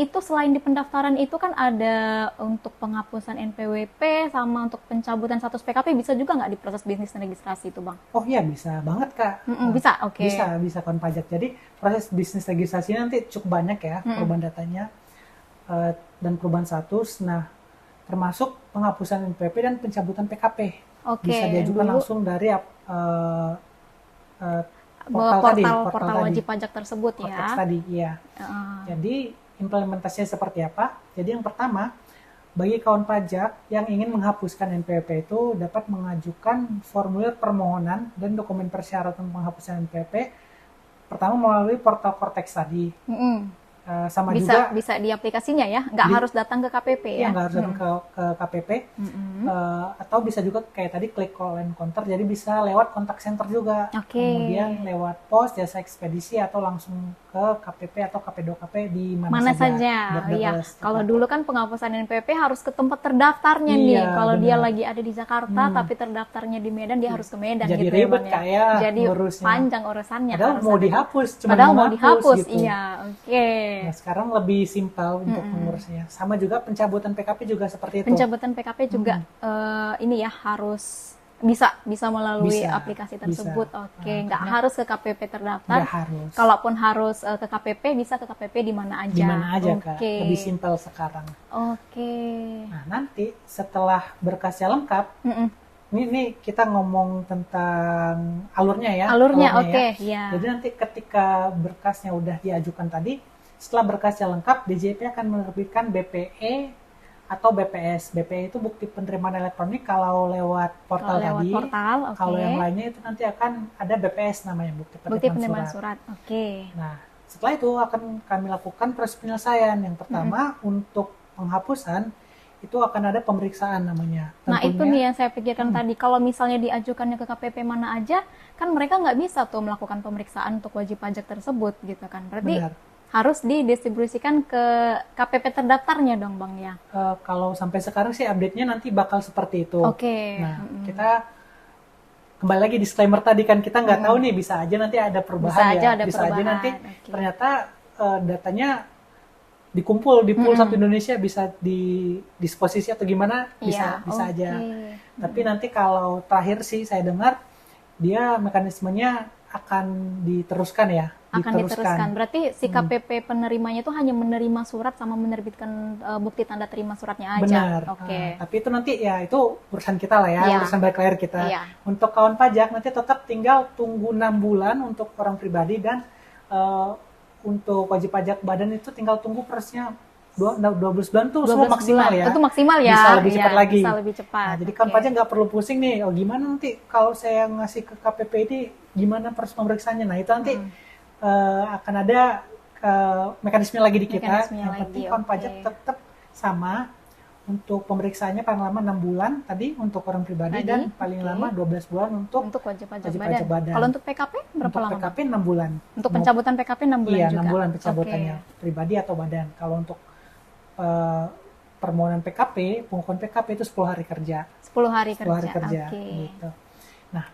di pendaftaran itu kan ada untuk penghapusan NPWP sama untuk pencabutan status PKP, bisa juga nggak di proses bisnis dan registrasi itu Bang? oh iya bisa banget Kak. Bisa, oke. Bisa kawan pajak. Jadi proses bisnis registrasi nanti cukup banyak ya perubahan datanya dan perubahan status. Nah, termasuk penghapusan NPWP dan pencabutan PKP. Oke, Bisa diajukan dulu langsung dari portal wajib pajak tersebut Cortex ya. tadi, iya. Jadi implementasinya seperti apa? Jadi yang pertama, bagi kawan pajak yang ingin menghapuskan NPWP itu dapat mengajukan formulir permohonan dan dokumen persyaratan penghapusan NPWP pertama melalui portal Cortex tadi. Sama juga Bisa di aplikasinya ya, nggak harus datang ke KPP ya. nggak harus datang ke KPP. Atau bisa juga kayak tadi klik call and counter, jadi bisa lewat kontak center juga. Oke. Kemudian lewat pos, jasa ekspedisi, atau langsung ke KPP atau KP2KP di mana saja. Biar Iya. bebas. Kalau dulu kan penghapusan NPWP harus ke tempat terdaftarnya nih. Iya, Kalau dia benar. lagi ada di Jakarta tapi terdaftarnya di Medan, dia harus ke Medan Jadi gitu ribet ya, Bang, kayak Jadi ngurusnya. panjang urusannya. Padahal harus mau ada. dihapus, cuma Padahal mau dihapus, gitu. iya. Oke. Nah, sekarang lebih simpel untuk mengurusnya. Sama juga pencabutan PKP juga seperti itu. Pencabutan PKP juga ini ya harus bisa melalui Bisa, aplikasi tersebut. bisa. Oke, Nah, nggak karena harus ke KPP terdaftar. Nggak harus. Kalaupun harus ke KPP, bisa ke KPP di mana aja. Di mana aja, Kak. Oke. Lebih simpel sekarang. Oke. Nah, nanti setelah berkasnya lengkap, Mm-mm. ini kita ngomong tentang alurnya ya. Alurnya, oke, ya. ya. Jadi nanti ketika berkasnya udah diajukan tadi, setelah berkasnya lengkap, DJP akan menerbitkan BPE atau BPS. BPE itu bukti penerimaan elektronik kalau lewat portal Lewat tadi. portal, oke. Kalau yang lainnya itu nanti akan ada BPS namanya, bukti Bukti penerimaan penerimaan surat. surat. Oke. Nah, setelah itu akan kami lakukan proses penyelesaian. Yang pertama, untuk penghapusan, itu akan ada pemeriksaan namanya. Nah, itu Tentunya- nih yang saya pikirkan tadi. Kalau misalnya diajukannya ke KPP mana aja, kan mereka nggak bisa tuh melakukan pemeriksaan untuk wajib pajak tersebut gitu kan. Berarti Benar. harus didistribusikan ke KPP terdaftarnya dong, Bang ya. Kalau sampai sekarang sih update-nya nanti bakal seperti itu. Oke. Nah, kita kembali lagi disclaimer tadi kan, kita nggak tahu nih, bisa aja nanti ada perubahan Bisa ya. aja ada bisa aja perubahan, nanti oke. ternyata datanya dikumpul di pool satu Indonesia, bisa di disposisi atau gimana, bisa Iya, aja. oke. Tapi nanti kalau terakhir sih saya dengar dia mekanismenya akan diteruskan ya. Akan diteruskan. Berarti si KPP penerimanya itu hanya menerima surat sama menerbitkan bukti tanda terima suratnya aja. Benar. Oke. Tapi itu nanti ya itu urusan kita lah ya, Iya. urusan baik layar kita. Iya. Untuk kawan pajak nanti tetap tinggal tunggu 6 bulan untuk orang pribadi, dan untuk wajib pajak badan itu tinggal tunggu prosesnya 12 bulan tuh 12 semua maksimal bulan. ya. Itu maksimal ya. Bisa lebih cepat Iya, lagi. Bisa lebih cepat. Nah, jadi kawan Oke. pajak nggak perlu pusing nih, oh gimana nanti kalau saya ngasih ke KPP ini gimana proses pemeriksaannya. Nah itu nanti akan ada mekanisme lagi di kita. Mekanismenya Yang lagi, penting kawan oke. pajak tetap sama. Untuk pemeriksaannya paling lama 6 bulan tadi untuk orang pribadi, Tadi, dan paling oke. lama 12 bulan untuk Wajib pajak wajib badan. pajak badan. Kalau untuk PKP berapa untuk lama? PKP 6 bulan. Untuk pencabutan PKP 6 bulan Iya, juga. 6 bulan pencabutannya, pribadi atau badan. Kalau untuk permohonan PKP, pengukuhan PKP itu 10 hari kerja. 10 hari 10 hari kerja. Oke. Gitu. Nah,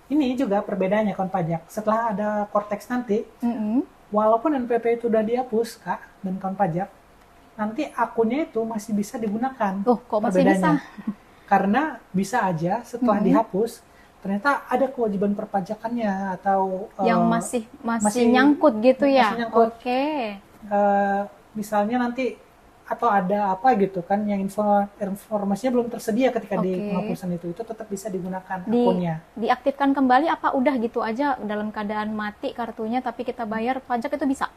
ini juga perbedaannya kawan pajak. Setelah ada Cortex nanti, walaupun NPWP itu udah dihapus, Kak, dan kawan pajak, nanti akunnya itu masih bisa digunakan. Oh, kok masih bisa? Karena bisa aja setelah dihapus, ternyata ada kewajiban perpajakannya atau Yang masih nyangkut gitu ya? masih nyangkut. Oke. Misalnya nanti atau ada apa gitu kan yang informasinya belum tersedia ketika di Oke. penghapusan itu tetap bisa digunakan akunnya. Diaktifkan kembali apa udah gitu aja dalam keadaan mati kartunya tapi kita bayar pajak itu bisa?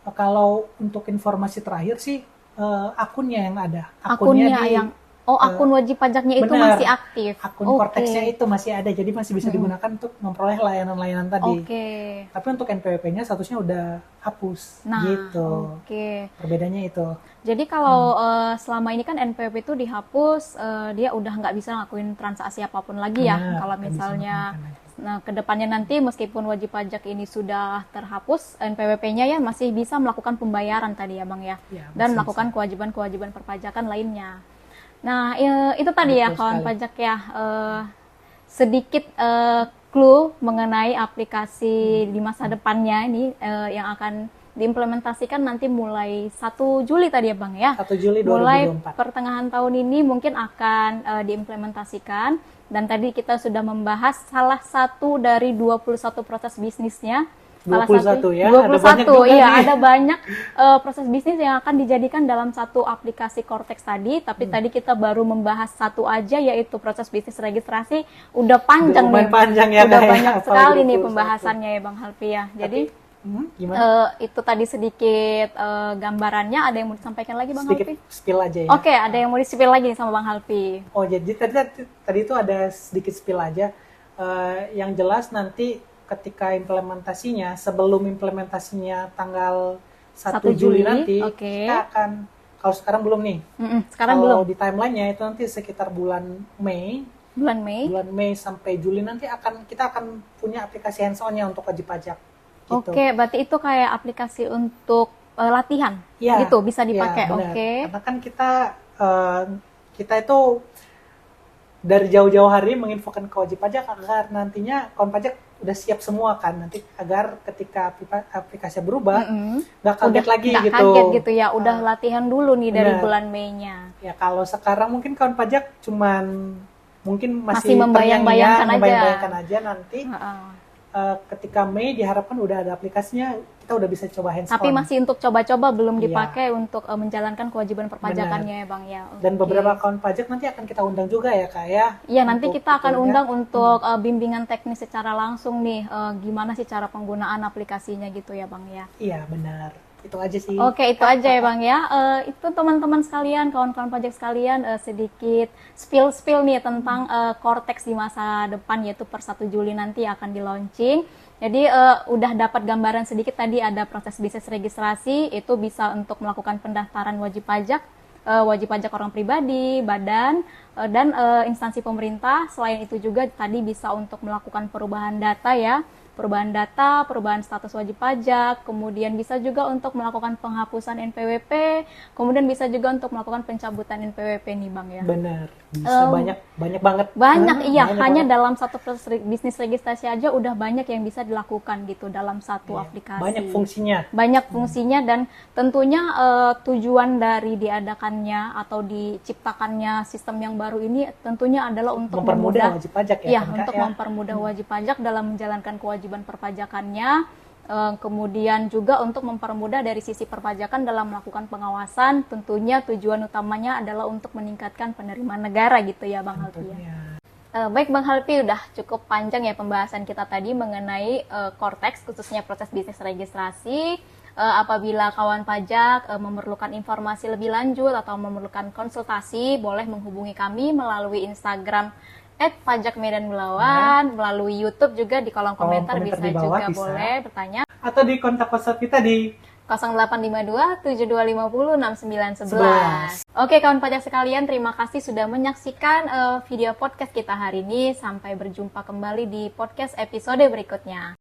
Kalau untuk informasi terakhir sih akunnya yang ada. Akunnya yang akun wajib pajaknya itu benar. masih aktif. Akun Cortex-nya itu masih ada, jadi masih bisa digunakan untuk memperoleh layanan-layanan tadi. Oke. Tapi untuk NPWP-nya statusnya udah hapus. Nah, gitu. oke. Perbedaannya itu. Jadi kalau selama ini kan NPWP itu dihapus, dia udah nggak bisa ngelakuin transaksi apapun lagi ya. Benar, Kalau nggak bisa misalnya ngelakuin lagi. Nah, kedepannya nanti meskipun wajib pajak ini sudah terhapus, NPWP-nya ya masih bisa melakukan pembayaran tadi ya Bang ya, Ya, dan masih melakukan bisa. kewajiban-kewajiban perpajakan lainnya. Nah, itu tadi ya Betul kawan sekali. pajak ya, sedikit clue mengenai aplikasi di masa depannya ini yang akan diimplementasikan nanti mulai 1 Juli tadi ya Bang ya. 1 Juli Mulai 2024. pertengahan tahun ini mungkin akan diimplementasikan, dan tadi kita sudah membahas salah satu dari 21 proses bisnisnya. Salah 21 ya, ada 21, banyak juga iya, nih. ada banyak proses bisnis yang akan dijadikan dalam satu aplikasi Cortex tadi, tapi tadi kita baru membahas satu aja, yaitu proses bisnis registrasi. Udah panjang Udah lumayan nih, panjang ya, udah Kak, ya, banyak apalagi sekali nih 21. pembahasannya ya Bang Halpi ya. Jadi Gimana? itu tadi sedikit gambarannya. Ada yang mau disampaikan lagi Bang Sedikit Halpi? spill aja ya. Oke, ada yang mau di-spill lagi nih sama Bang Halpi. Oh, jadi tadi itu ada sedikit spill aja. Yang jelas nanti ketika implementasinya, sebelum implementasinya tanggal 1 1 Juli Juli, nanti, oke. kita akan, kalau sekarang belum nih, Sekarang kalau belum. di timelinenya itu nanti sekitar bulan Mei, Bulan Mei. sampai Juli nanti kita akan punya aplikasi hands-on-nya untuk wajib pajak. Gitu. Oke, berarti itu kayak aplikasi untuk latihan, Ya, gitu bisa ya, dipakai. benar. Oke. Karena kan kita itu dari jauh-jauh hari menginfokan ke wajib pajak agar nantinya kawan pajak udah siap semua kan, nanti agar ketika aplikasi berubah nggak kaget lagi nggak gitu. kaget gitu ya, udah latihan dulu nih dari Benar. bulan Mei-nya. Ya kalau sekarang mungkin kawan pajak cuman mungkin Masih masih membayang-bayangkan aja. membayang-bayangkan aja nanti Heeh. ketika Mei diharapkan udah ada aplikasinya, kita udah bisa coba hands-on. Tapi masih untuk coba-coba, belum Iya. dipakai untuk menjalankan kewajiban perpajakannya ya Bang ya. Dan Oke. beberapa kawan pajak nanti akan kita undang juga ya Kak ya. Iya, nanti Untuk kita akan itunya. undang untuk bimbingan teknis secara langsung nih, gimana sih cara penggunaan aplikasinya gitu ya Bang ya. Iya benar, itu aja sih. Oke, itu aja ya Bang ya. Itu teman-teman sekalian, kawan-kawan pajak sekalian, sedikit spill nih tentang Cortex di masa depan, yaitu per 1 Juli nanti akan di launching. Jadi udah dapat gambaran sedikit tadi, ada proses bisnis registrasi, itu bisa untuk melakukan pendaftaran wajib pajak orang pribadi, badan, dan instansi pemerintah. Selain itu juga tadi bisa untuk melakukan perubahan data ya, perubahan status wajib pajak, kemudian bisa juga untuk melakukan penghapusan NPWP, kemudian bisa juga untuk melakukan pencabutan NPWP nih Bang ya. Benar, bisa banyak banget. Iya, Banyak hanya banget. dalam satu proses bisnis registrasi aja udah banyak yang bisa dilakukan gitu dalam satu Iya, aplikasi. banyak fungsinya. Dan tentunya tujuan dari diadakannya atau diciptakannya sistem yang baru ini tentunya adalah untuk Mempermudah wajib pajak ya, Iya, kan, Kak, untuk ya? mempermudah wajib pajak dalam menjalankan kewajiban perpajakannya. Kemudian juga untuk mempermudah dari sisi perpajakan dalam melakukan pengawasan. Tentunya tujuan utamanya adalah untuk meningkatkan penerimaan negara gitu ya Bang Halpi ya. Tentunya. Baik Bang Halpi, udah cukup panjang ya pembahasan kita tadi mengenai Cortex, khususnya proses bisnis registrasi. Apabila kawan pajak memerlukan informasi lebih lanjut atau memerlukan konsultasi, boleh menghubungi kami melalui Instagram @pajakmedanmelawan, melalui YouTube juga di kolom komentar, bisa di bawah juga bisa. boleh bertanya. Atau di kontak WhatsApp kita di 0852 7250 6911. Oke kawan pajak sekalian, terima kasih sudah menyaksikan video podcast kita hari ini. Sampai berjumpa kembali di podcast episode berikutnya.